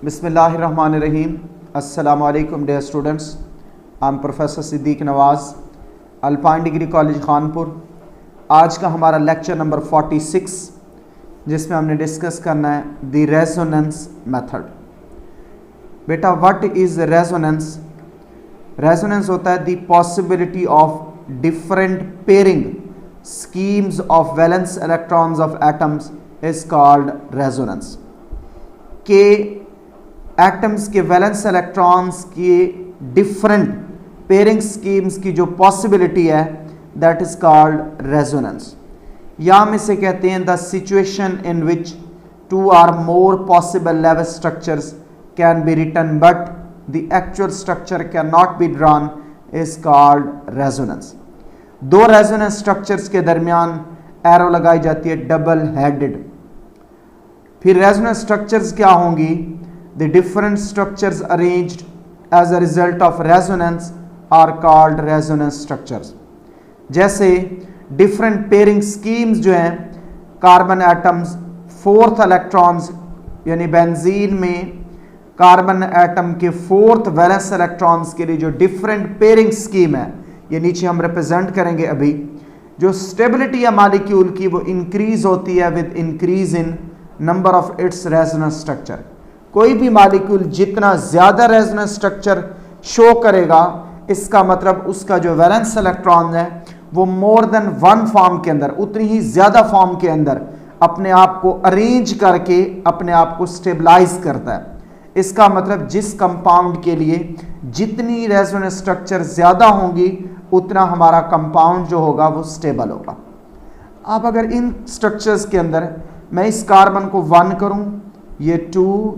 बिस्मिल्लाहिर्रहमानिर्रहीम। अस्सलामु अलैकुम dear students. I am professor Siddique Nawaz, Alpine Degree College Khanpur. आज का हमारा लेक्चर नंबर 46, जिसमें हमने डिस्कस करना है द रेजोनेंस मेथड। बेटा, व्हाट इज़ रेजोनेंस? रेजोनेंस होता है the possibility of different pairing schemes of valence electrons of atoms is called resonance। के एटम्स के वैलेंस इलेक्ट्रॉन्स की डिफरेंट पेयरिंग स्कीम्स की जो पॉसिबिलिटी है दैट इज कॉल्ड रेजोनेंस। या हम इसे कहते हैं the situation in which two or more possible level structures can be written but the actual structure can not be drawn is called resonance. दो resonance structures के दरमियान arrow लगाई जाती है डबल हेडेड। फिर रेजोनेंस स्ट्रक्चर्स क्या होंगी? The different structures arranged as a result of resonance are called resonance structures. जैसे डिफरेंट पेयरिंग स्कीम्स जो हैं, कार्बन एटम्स फोर्थ इलेक्ट्रॉन्स यानी बेंजीन में कार्बन एटम के फोर्थ वैलेंस इलेक्ट्रॉन्स के लिए जो डिफरेंट पेयरिंग स्कीम है, ये नीचे हम रिप्रेजेंट करेंगे। अभी जो स्टेबिलिटी है मॉलिक्यूल की वो इंक्रीज होती है with increase in number of its resonance structure. कोई भी मॉलिक्यूल जितना ज्यादा रेजोनेंस स्ट्रक्चर शो करेगा, इसका मतलब उसका जो वैलेंस इलेक्ट्रॉन है वो मोर देन वन फॉर्म के अंदर, उतनी ही ज्यादा फॉर्म के अंदर अपने आप को अरेंज करके अपने आप को स्टेबलाइज करता है। इसका मतलब जिस कंपाउंड के लिए जितनी रेजोनेंस स्ट्रक्चर ज्यादा होंगी उतना हमारा कंपाउंड जो होगा वो स्टेबल होगा। अब अगर इन स्ट्रक्चर्स के अंदर मैं इस कार्बन को 1 करूं, ये 2,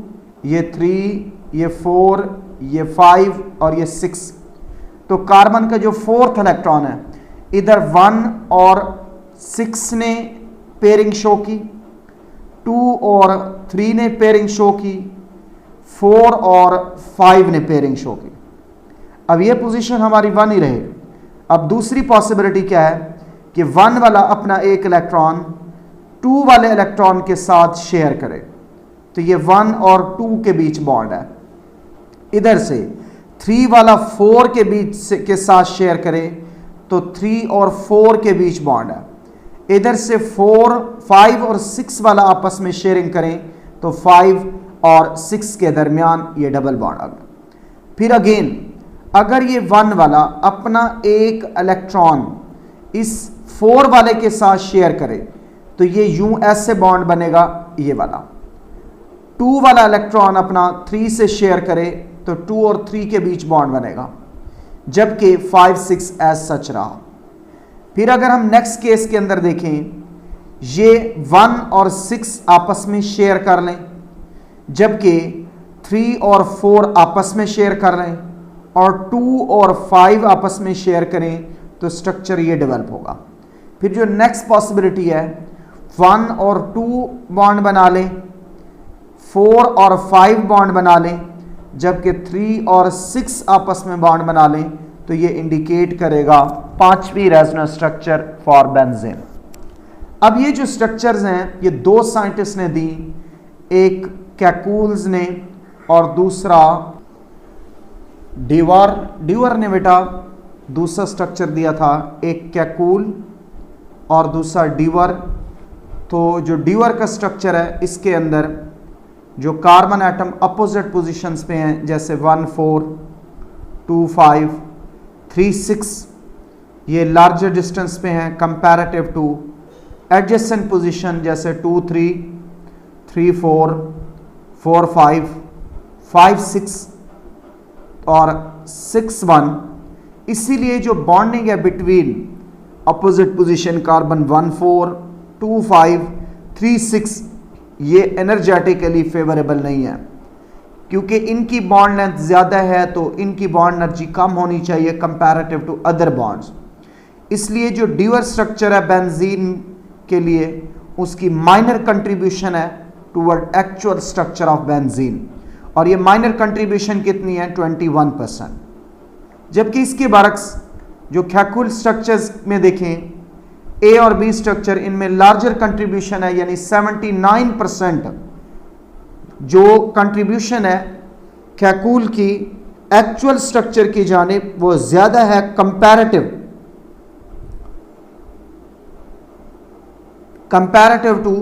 ये 3, ये 4, ये 5 और ये 6, तो कार्बन का जो फोर्थ इलेक्ट्रॉन है इधर 1 और 6 ने पेयरिंग शो की, 2 और 3 ने पेयरिंग शो की, 4 और 5 ने पेयरिंग शो की। अब ये पोजीशन हमारी 1 ही रहे। अब दूसरी पॉसिबिलिटी क्या है कि 1 वाला अपना एक इलेक्ट्रॉन 2 वाले इलेक्ट्रॉन के साथ शेयर करे, तो ये 1 और 2 के बीच बॉन्ड है। इधर से 3 वाला 4 के बीच के साथ शेयर करे तो 3 और 4 के बीच बॉन्ड है। इधर से 4, 5 और 6 वाला आपस में शेयरिंग करें तो 5 और 6 के दरमियान ये डबल बॉन्ड आ गया। फिर अगेन अगर ये 1 वाला अपना एक इलेक्ट्रॉन इस 4 वाले के साथ शेयर करे तो ये यूं ऐसे बॉन्ड बनेगा ये वाला। 2 वाला इलेक्ट्रॉन अपना 3 से शेयर करे तो 2 और 3 के बीच बॉन्ड बनेगा, जबकि 5, 6 एज सच रहा। फिर अगर हम नेक्स्ट केस के अंदर देखें, ये 1 और 6 आपस में शेयर कर लें, जबकि 3 और 4 आपस में शेयर कर लें और 2 और 5 आपस में शेयर करें तो स्ट्रक्चर ये डेवलप होगा। फिर जो नेक्स्ट पॉसिबिलिटी है 1 और 2 बॉन्ड बना लें, 4 और 5 बॉन्ड बना लें, जबकि 3 और 6 आपस में बॉन्ड बना लें, तो ये इंडिकेट करेगा 5वीं रेजोनेंस स्ट्रक्चर फॉर बेंजीन। अब ये जो स्ट्रक्चर्स हैं ये 2 साइंटिस्ट ने दी, एक कैकूल्स ने और दूसरा ड्यूअर ने। बेटा दूसरा स्ट्रक्चर दिया था, एक कैकूल और दूसरा ड्यूअर। तो जो ड्यूअर का स्ट्रक्चर है इसके अंदर जो कार्बन एटम अपोजिट पोजीशंस पे हैं, जैसे 1, 4, 2, 5, 3, 6, ये लार्जर डिस्टेंस पे हैं कंपैरेटिव टू एडजेसेंट पोजीशन जैसे 2, 3, 3, 4, 4, 5, 5, 6 और 6, 1। इसीलिए जो बॉन्डिंग है बिटवीन अपोजिट पोजीशन कार्बन 1, 4, 2, 5, 3, 6 ये एनर्जेटिकली फेवरेबल नहीं है, क्योंकि इनकी बॉन्ड लेंथ ज़्यादा है तो इनकी बॉन्ड एनर्जी कम होनी चाहिए कंपैरेटिव टू अदर बॉन्ड्स। इसलिए जो ड्यूअल स्ट्रक्चर है बेंजीन के लिए उसकी माइनर कंट्रीब्यूशन है toward actual structure of benzene, और ये माइनर कंट्रीब्यूशन कितनी है 21%। जबकि इसके बरक्स जो कैकूल स्ट्रक्चर्स में देखें ए और बी स्ट्रक्चर, इनमें लार्जर कंट्रीब्यूशन है, यानी 79% जो कंट्रीब्यूशन है कैकूल की एक्चुअल स्ट्रक्चर की जानिब वो ज्यादा है कंपैरेटिव टू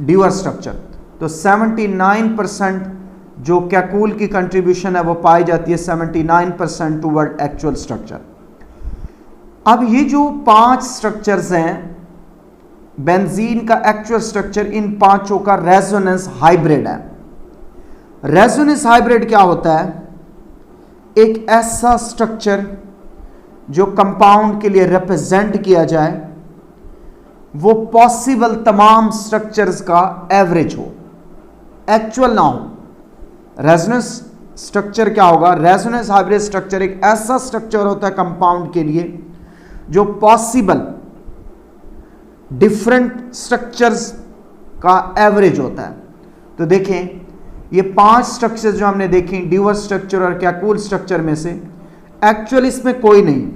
ड्यूअर स्ट्रक्चर। तो 79% जो कैकूल की कंट्रीब्यूशन है वो पाई जाती है 79% टूवर्ड एक्चुअल स्ट्रक्चर। अब ये जो 5 स्ट्रक्चर्स हैं बेंजीन का एक्चुअल स्ट्रक्चर, इन पांचों का रेजोनेंस हाइब्रिड है। रेजोनेंस हाइब्रिड क्या होता है? एक ऐसा स्ट्रक्चर जो कंपाउंड के लिए रिप्रेजेंट किया जाए वो पॉसिबल तमाम स्ट्रक्चर्स का एवरेज हो, एक्चुअल ना हो। रेजोनेंस स्ट्रक्चर क्या होगा? रेजोनेंस हाइब्रिड स्ट्रक्चर एक ऐसा स्ट्रक्चर होता है कंपाउंड के लिए जो पॉसिबल डिफरेंट स्ट्रक्चर्स का एवरेज होता है। तो देखें ये 5 स्ट्रक्चर जो हमने देखे ड्यूअर स्ट्रक्चर और कैकूल स्ट्रक्चर में से एक्चुअली इसमें कोई नहीं,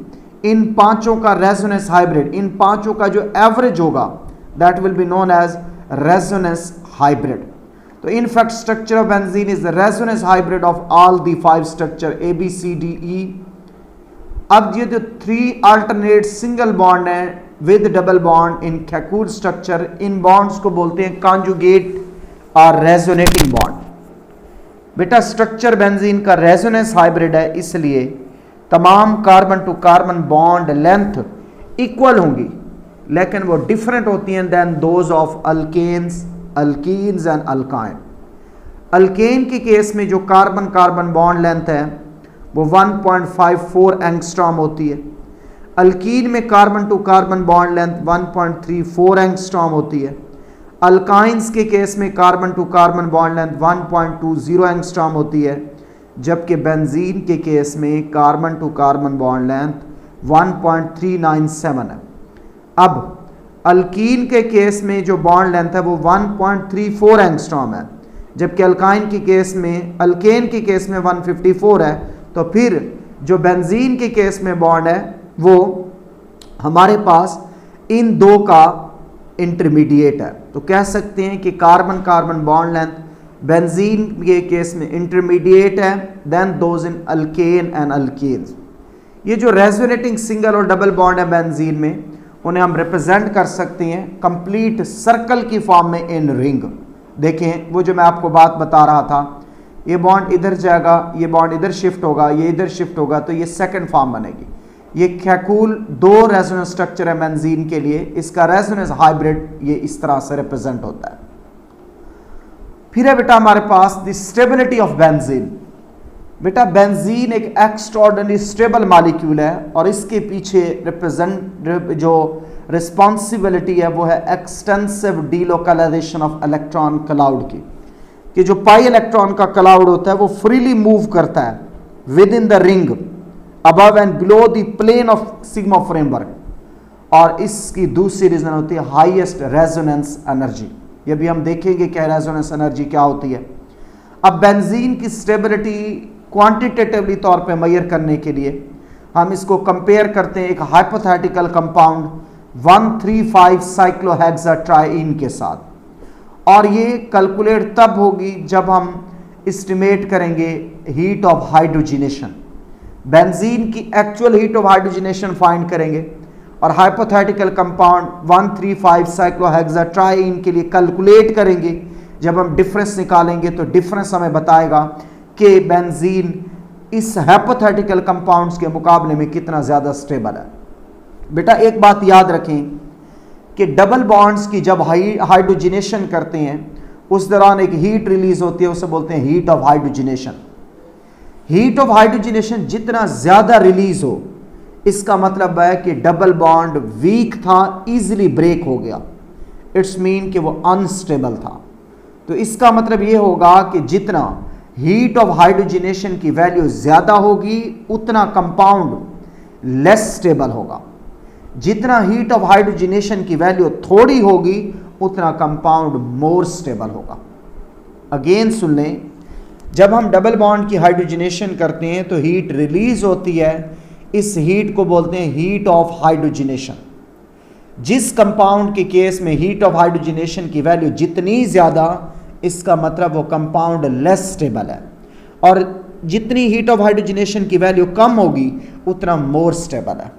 इन पांचों का रेजोनेंस हाइब्रिड, इन पांचों का जो एवरेज होगा that will be known as resonance hybrid. तो in fact structure of benzene is the resonance hybrid of all the 5 structure A B C D E. अब ये जो 3 अल्टरनेट सिंगल बॉन्ड है with double bond in Kekule structure, इन bonds को बोलते हैं conjugate और रेजोनेटिंग बॉन्ड। बेटा स्ट्रक्चर बेंजीन का रेजोनेंस हाइब्रिड है, इसलिए तमाम carbon to carbon bond length equal होंगी, लेकिन वो डिफरेंट होती हैं then those of alkanes, alkenes and alkyne. Alkane के केस में जो कार्बन कार्बन बॉन्ड लेंथ है वो 1.54 एंगस्ट्रॉम होती है। अल्कीन में carbon to carbon bond length 1.34 angstrom होती है। अल्काइंस के केस में carbon to carbon bond length 1.20 angstrom होती है, जबकि बेंजीन के केस में carbon to carbon bond length 1.397 है। अब अल्कीन के केस में जो बॉन्ड लेंथ है वो 1.34 एंगस्ट्रॉम है, जबकि अल्काइन के केस में, अल्केन के केस में 154 है। तो फिर जो बेंजीन के केस में बॉन्ड है वो हमारे पास इन दो का इंटरमीडिएट है। तो कह सकते हैं कि carbon carbon bond length benzene के केस में इंटरमीडिएट है then those in alkane and alkenes. ये जो रेजोनेटिंग सिंगल और डबल बॉन्ड है बेंजीन में, उन्हें हम रिप्रेजेंट कर सकते हैं कंप्लीट सर्कल की फॉर्म में इन रिंग। देखें वो जो मैं आपको बात बता रहा था, ये बॉन्ड इधर जाएगा, ये बॉन्ड इधर शिफ्ट होगा, ये इधर शिफ्ट होगा, तो ये सेकंड फॉर्म बनेगी। ये कैकूल 2 रेजोनेंस स्ट्रक्चर है बेंजीन के लिए, इसका रेजोनेंस हाइब्रिड ये इस तरह से रिप्रेजेंट होता है। फिर है बेटा हमारे पास द स्टेबिलिटी ऑफ बेंजीन। बेटा बेंजीन एक एक्स्ट्राऑर्डिनरी स्टेबल मॉलिक्यूल है और इसके पीछे रिप्रेजेंट जो रिस्पॉन्सिबिलिटी है वो है extensive delocalisation of electron cloud की, कि जो पाई इलेक्ट्रॉन का क्लाउड होता है वो फ्रीली मूव करता है within the ring above and below the plane of sigma framework, और इसकी दूसरी रीजन होती है हाईएस्ट रेजोनेंस एनर्जी। ये भी हम देखेंगे क्या रेजोनेंस एनर्जी क्या होती है। अब बेंजीन की स्टेबिलिटी क्वांटिटेटिवली तौर पे मेजर करने के लिए हम इसको कंपेयर करते हैं एक हाइपोथेटिकल कंपाउंड 135 साइक्लोहेक्साट्राइन के साथ, और ये कैलकुलेट तब होगी जब हम एस्टिमेट करेंगे हीट ऑफ हाइड्रोजिनेशन। बेंजीन की actual heat of hydrogenation find करेंगे और हाइपोथेटिकल कंपाउंड 135 साइक्लोहेक्साट्राइन के लिए कैलकुलेट करेंगे। जब हम डिफरेंस निकालेंगे तो डिफरेंस हमें बताएगा कि बेंजीन इस हाइपोथेटिकल कंपाउंड्स के मुकाबले में कितना ज़्यादा स्टेबल है। बेटा एक बात याद रखें कि डबल बॉन्ड्स की जब हाइड्रोजिनेशन करते हैं उस दौरान एक हीट रिलीज होती है, उसे बोलते हैं heat of hydrogenation. Heat of hydrogenation जितना ज़्यादा रिलीज हो, इसका मतलब है कि डबल बॉन्ड वीक था, इजीली ब्रेक हो गया, इट्स मीन कि वो अनस्टेबल था। तो इसका मतलब ये होगा कि जितना हीट ऑफ हाइड्रोजिनेशन की वैल्यू ज़्यादा होगी उतना कंपाउंड लेस स्टेबल होगा, जितना हीट ऑफ हाइड्रोजिनेशन की वैल्यू थोड़ी होगी उतना कंपाउंड मोर स्टेबल होगा। अगेन सुन लें, जब हम डबल बॉन्ड की हाइड्रोजिनेशन करते हैं तो हीट रिलीज होती है, इस हीट को बोलते हैं हीट ऑफ हाइड्रोजिनेशन। जिस कंपाउंड के केस में हीट ऑफ हाइड्रोजिनेशन की वैल्यू जितनी ज़्यादा, इसका मतलब वो कंपाउंड लेस स्टेबल है, और जितनी हीट ऑफ हाइड्रोजनेशन की वैल्यू कम होगी उतना मोर स्टेबल है।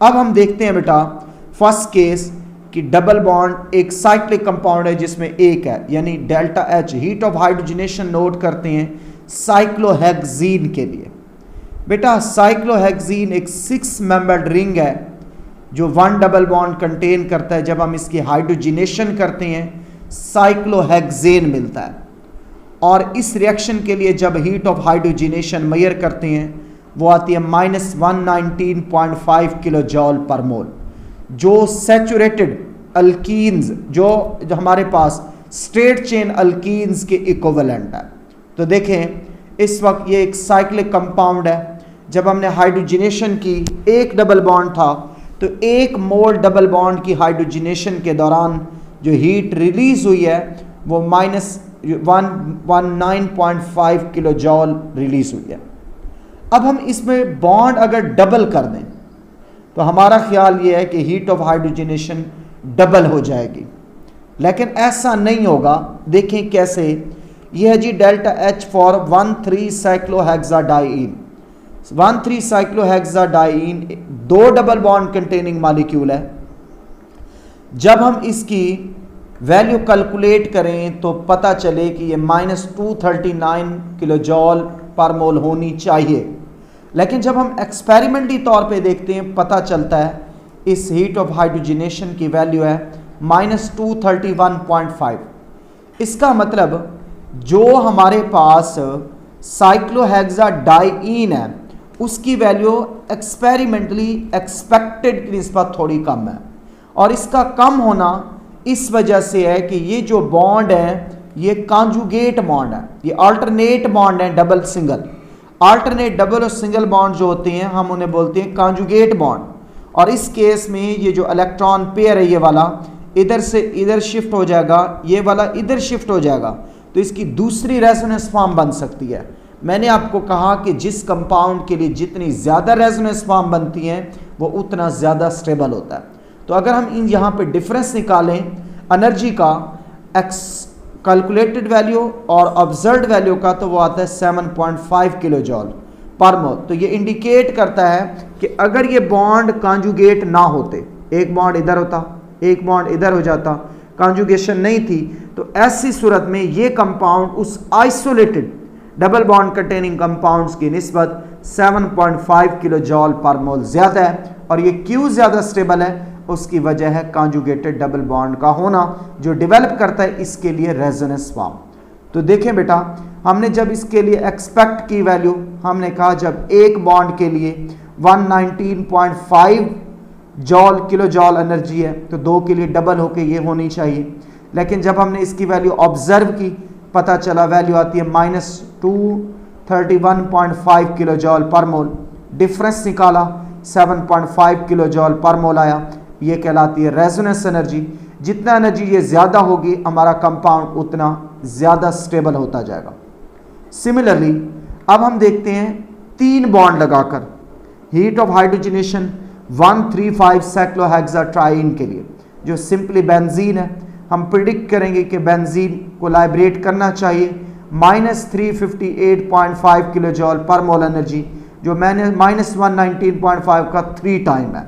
अब हम देखते हैं बेटा फर्स्ट केस कि डबल बॉन्ड एक साइक्लिक कंपाउंड है जिसमें एक है, यानी delta H heat of hydrogenation note करते हैं साइक्लोहेक्सीन के लिए। बेटा साइक्लोहेक्सीन एक 6 मेंबर्ड रिंग है जो 1 डबल बॉन्ड कंटेन करता है। जब हम इसकी हाइड्रोजनेशन करते हैं साइक्लोहेक्सेन मिलता है, और इस रिएक्शन के लिए जब हीट ऑफ हाइड्रोजनेशन मेजर करते हैं वो आती है -119.5 किलो जॉल पर मोल, जो सैचुरेटेड अल्कीन्स जो हमारे पास स्ट्रेट चेन अल्कीन्स के इक्विवेलेंट है। तो देखें इस वक्त ये एक साइक्लिक कंपाउंड है। जब हमने हाइड्रोजनेशन की एक डबल बॉन्ड था तो 1 मोल डबल बॉन्ड की हाइड्रोजनेशन के दौरान जो हीट रिलीज हुई है वो -119.5 किलो जॉल रिलीज हुई है। अब हम इसमें बॉन्ड अगर डबल कर दें तो हमारा ख्याल ये है कि हीट ऑफ हाइड्रोजनेशन डबल हो जाएगी, लेकिन ऐसा नहीं होगा। देखें कैसे, यह है जी delta H for 1,3 cyclohexadiene. 1,3 cyclohexadiene 2 double bond containing molecule है। जब हम इसकी वैल्यू कैलकुलेट करें तो पता चले कि ये -239 किलो जॉल पर मोल होनी चाहिए, लेकिन जब हम एक्सपेरिमेंटली तौर पे देखते हैं पता चलता है इस हीट ऑफ हाइड्रोजनेशन की वैल्यू है -231.5। इसका मतलब जो हमारे पास साइक्लोहेक्साडाइन है उसकी वैल्यू एक्सपेरिमेंटली एक्सपेक्टेड की निस्बत थोड़ी कम है, और इसका कम होना इस वजह से है कि ये जो बॉन्ड है ये कॉन्जुगेट बॉन्ड है, ये अल्टरनेट बॉन्ड है, डबल सिंगल। अल्टरनेट डबल और सिंगल बॉन्ड जो होते हैं हम उन्हें बोलते हैं कॉन्जुगेट बॉन्ड, और इस केस में ये जो इलेक्ट्रॉन पेयर है ये वाला इधर से इधर शिफ्ट हो जाएगा, ये वाला इधर शिफ्ट हो जाएगा, तो इसकी दूसरी रेजोनेंस फॉर्म बन सकती है। मैंने आपको कहा कि जिस कंपाउंड के लिए जितनी ज़्यादा रेजोनेंस फॉर्म बनती हैं वो उतना ज़्यादा स्टेबल होता है। तो अगर हम इन यहाँ पे डिफरेंस निकालें एनर्जी का कैलकुलेटेड वैल्यू और ऑब्जर्व्ड वैल्यू का, तो वो आता है 7.5 किलो जॉल पर मोल। तो ये इंडिकेट करता है कि अगर ये बॉन्ड कॉन्जुगेट ना होते, एक बॉन्ड इधर होता एक बॉन्ड इधर हो जाता, कॉन्जुगेशन नहीं थी, तो ऐसी सूरत में ये कंपाउंड उस isolated double bond containing compounds की निस्बत 7.5 किलो जॉल पर मोल ज़्यादा है। और ये क्यों ज़्यादा स्टेबल है, उसकी वजह है कॉन्जुगेटेड डबल बॉन्ड का होना जो डेवलप करता है इसके लिए रेजोनेंस फॉर्म। तो देखें बेटा, हमने जब इसके लिए एक्सपेक्ट की वैल्यू हमने कहा जब एक बॉन्ड के लिए 119.5 जॉल किलो जॉल एनर्जी है तो 2 के लिए डबल होके ये होनी चाहिए, लेकिन जब हमने इसकी वैल्यू ऑब्जर्व की पता चला वैल्यू आती है -231.5 किलो जॉल पर मोल। डिफरेंस निकाला 7.5 किलो जॉल पर मोल आया, ये कहलाती है रेजोनेंस एनर्जी। जितना एनर्जी ये ज़्यादा होगी हमारा कंपाउंड उतना ज़्यादा स्टेबल होता जाएगा। सिमिलरली अब हम देखते हैं 3 बॉन्ड लगाकर हीट ऑफ हाइड्रोजनेशन 135 साइक्लोहेक्साट्राइन के लिए, जो सिंपली बेंजीन है, हम प्रिडिक्ट करेंगे कि बेंजीन को लाइब्रेट करना चाहिए -358.5 किलो जॉल पर मोल एनर्जी, जो मैंने -119.5 का 3 टाइम है।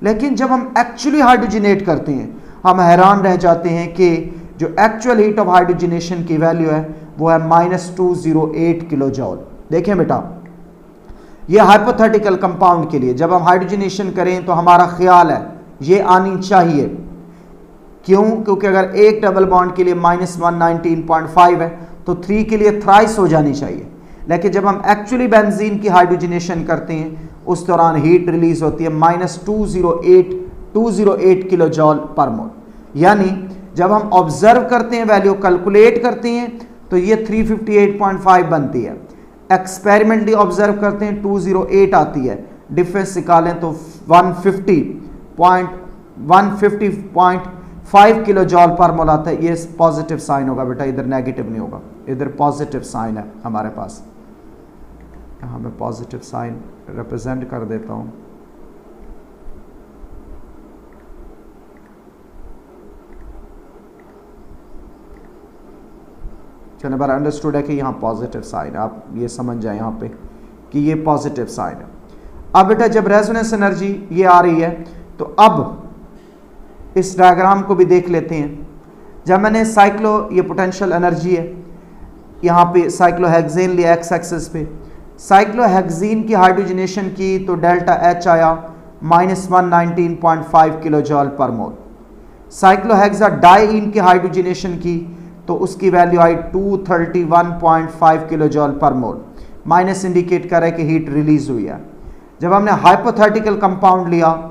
लेकिन जब हम एक्चुअली हाइड्रोजनेट करते हैं हम हैरान रह जाते हैं कि जो एक्चुअल हीट ऑफ हाइड्रोजनेशन की वैल्यू है वो है -208 किलो जॉल। देखें बेटा, ये हाइपोथेटिकल कंपाउंड के लिए जब हम हाइड्रोजनेशन करें तो हमारा ख्याल है ये आनी चाहिए। क्यों? क्योंकि अगर एक डबल बॉन्ड के लिए -119.5 है तो 3 के लिए थ्राइस हो जानी चाहिए, लेकिन जब हम एक्चुअली बेंजीन की हाइड्रोजनेशन करते हैं उस दौरान हीट रिलीज होती है -208 किलो जॉल पर मोल। यानी जब हम ऑब्जर्व करते हैं वैल्यू कैलकुलेट करते हैं तो ये 358.5 बनती है, एक्सपेरिमेंटली ऑब्जर्व करते हैं 208 आती है, डिफरेंस निकालें तो 150.5 किलो जॉल पर मोल आता है। ये पॉजिटिव साइन होगा बेटा, इधर नेगेटिव नहीं होगा, इधर पॉजिटिव साइन है हमारे पास। यहाँ मैं पॉजिटिव साइन रिप्रेजेंट कर देता हूँ। चलो बार अंडरस्टूड है कि यहाँ पॉजिटिव साइन है, आप ये समझ जाए यहाँ पे कि ये पॉजिटिव साइन है। अब बेटा जब रेजोनेंस एनर्जी ये आ रही है तो अब इस डायग्राम को भी देख लेते हैं। जब मैंने ये पोटेंशियल एनर्जी है, यहाँ पे साइक्लोहेक्सेन लिया एक्स एक्सिस पे, साइक्लोहेक्सीन की हाइड्रोजनेशन की तो डेल्टा एच आया -119.5 किलो जॉल पर मोल। साइक्लोहेक्साडाइईन की हाइड्रोजनेशन की तो उसकी वैल्यू आई 231.5 किलो जॉल पर मोल। माइनस इंडिकेट कर रहा है कि हीट रिलीज हुई है। जब हमने हाइपोथेटिकल कंपाउंड लिया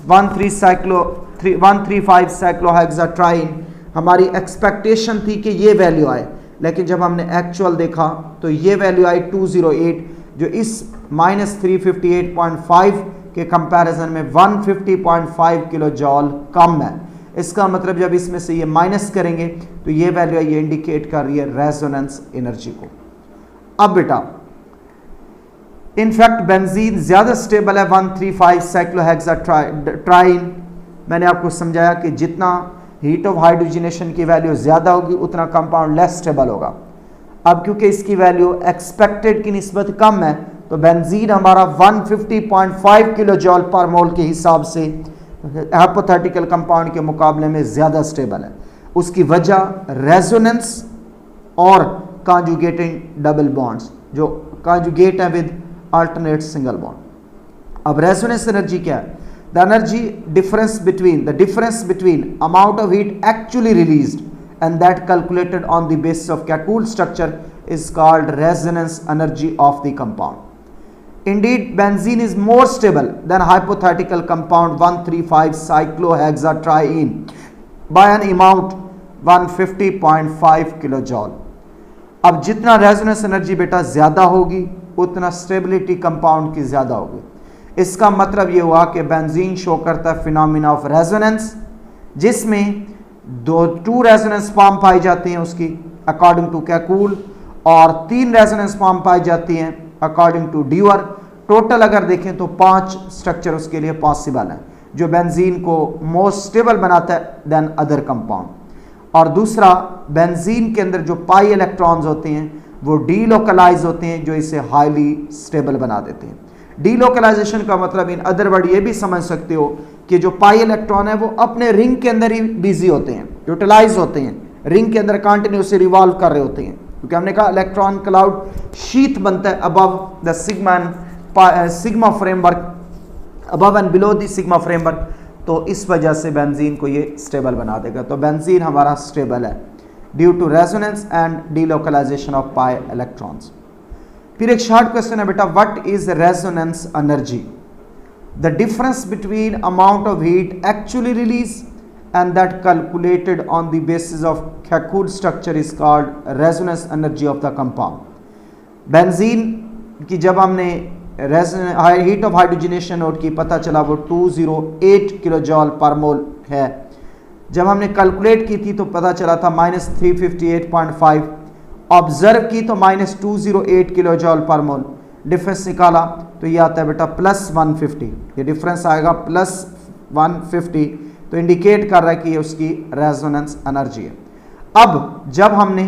135 साइक्लोहेक्साट्राइन, हमारी एक्सपेक्टेशन थी कि ये वैल्यू आए, लेकिन जब हमने एक्चुअल देखा तो ये वैल्यू आई 208, जो इस -358.5 के कंपैरिजन में 150.5 किलो जॉल कम है। इसका मतलब जब इसमें से ये माइनस करेंगे तो ये वैल्यू ये इंडिकेट कर रही है रेजोनेंस एनर्जी को। अब बेटा इनफैक्ट बेंजीन ज्यादा स्टेबल है 135 साइक्लोहेक्साट्राइन। मैंने आपको समझाया कि जितना हीट ऑफ हाइड्रोजनेशन की वैल्यू ज्यादा होगी उतना कंपाउंड लेस स्टेबल होगा। अब क्योंकि इसकी वैल्यू एक्सपेक्टेड की निस्बत कम है तो बेंजीन हमारा 150.5 किलो जॉल पर मोल के हिसाब से हाइपोथेटिकल कंपाउंड के मुकाबले में ज्यादा स्टेबल है। उसकी वजह रेजोनेंस और कॉन्जुगेटिंग डबल बॉन्ड्स जो कॉन्जुगेट है विद अल्टरनेट सिंगल बॉन्ड। अब रेजोनेंस एनर्जी क्या है? the difference between amount of heat actually released and that calculated on the basis of Kacoule structure is called resonance energy of the compound. Indeed, benzene is more stable than hypothetical compound 135 cyclohexatriene by an amount 150.5 kilojoule. अब जितना resonance energy बेटा ज्यादा होगी उतना stability compound की ज्यादा होगी। इसका मतलब ये हुआ कि बेंजीन शो करता है फिनोमेना ऑफ रेजोनेंस, जिसमें टू रेजोनेंस फॉर्म पाई जाती हैं उसकी अकॉर्डिंग टू कैकूल, और 3 रेजोनेंस फॉर्म पाई जाती हैं अकॉर्डिंग टू ड्यूअर। टोटल अगर देखें तो 5 स्ट्रक्चर उसके लिए पॉसिबल है, जो बेंजीन को मोस्ट स्टेबल बनाता है देन अदर कंपाउंड। और दूसरा, बेंजीन के अंदर जो पाई इलेक्ट्रॉन्स होते हैं वो डीलोकलाइज होते हैं, जो इसे हाईली स्टेबल बना देते हैं। डीलोकलाइजेशन का मतलब इन अदर वर्ड ये भी समझ सकते हो कि जो पाई इलेक्ट्रॉन है वो अपने रिंग के अंदर ही बिजी होते हैं, यूटिलाइज होते हैं, रिंग के अंदर कंटिन्यूसली रिवॉल्व कर रहे होते हैं, क्योंकि हमने कहा इलेक्ट्रॉन क्लाउड शीथ बनता है above the sigma framework, above and below the sigma framework, तो इस वजह से बेंजीन को ये स्टेबल बना देगा। तो बेंजीन हमारा स्टेबल है due to resonance and delocalization of pi electrons. फिर एक शॉर्ट क्वेश्चन है बेटा, what is resonance energy? The difference between amount of heat actually release and that calculated on the basis of Kekule structure is called resonance energy of the compound. Benzene की जब हमने heat of hydrogenation note की, पता चला वो 208 kilo जॉल पर मोल है। जब हमने कैलकुलेट की थी तो पता चला था -358.5, ऑब्जर्व की तो -208 किलो जॉल पर मोल। डिफरेंस निकाला तो ये आता है बेटा +150, ये डिफरेंस आएगा +150, तो इंडिकेट कर रहा है कि ये उसकी रेजोनेंस एनर्जी है। अब जब हमने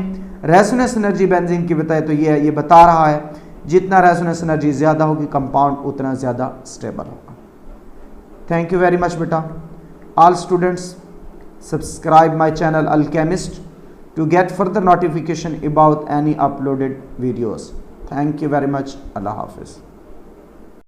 रेजोनेंस एनर्जी बेंजीन की बताई तो ये बता रहा है जितना रेजोनेंस एनर्जी ज़्यादा होगी कंपाउंड उतना ज़्यादा स्टेबल होगा। थैंक यू वेरी मच बेटा। All students subscribe my channel Alchemist to get further notification about any uploaded videos. Thank you very much. Allah Hafiz.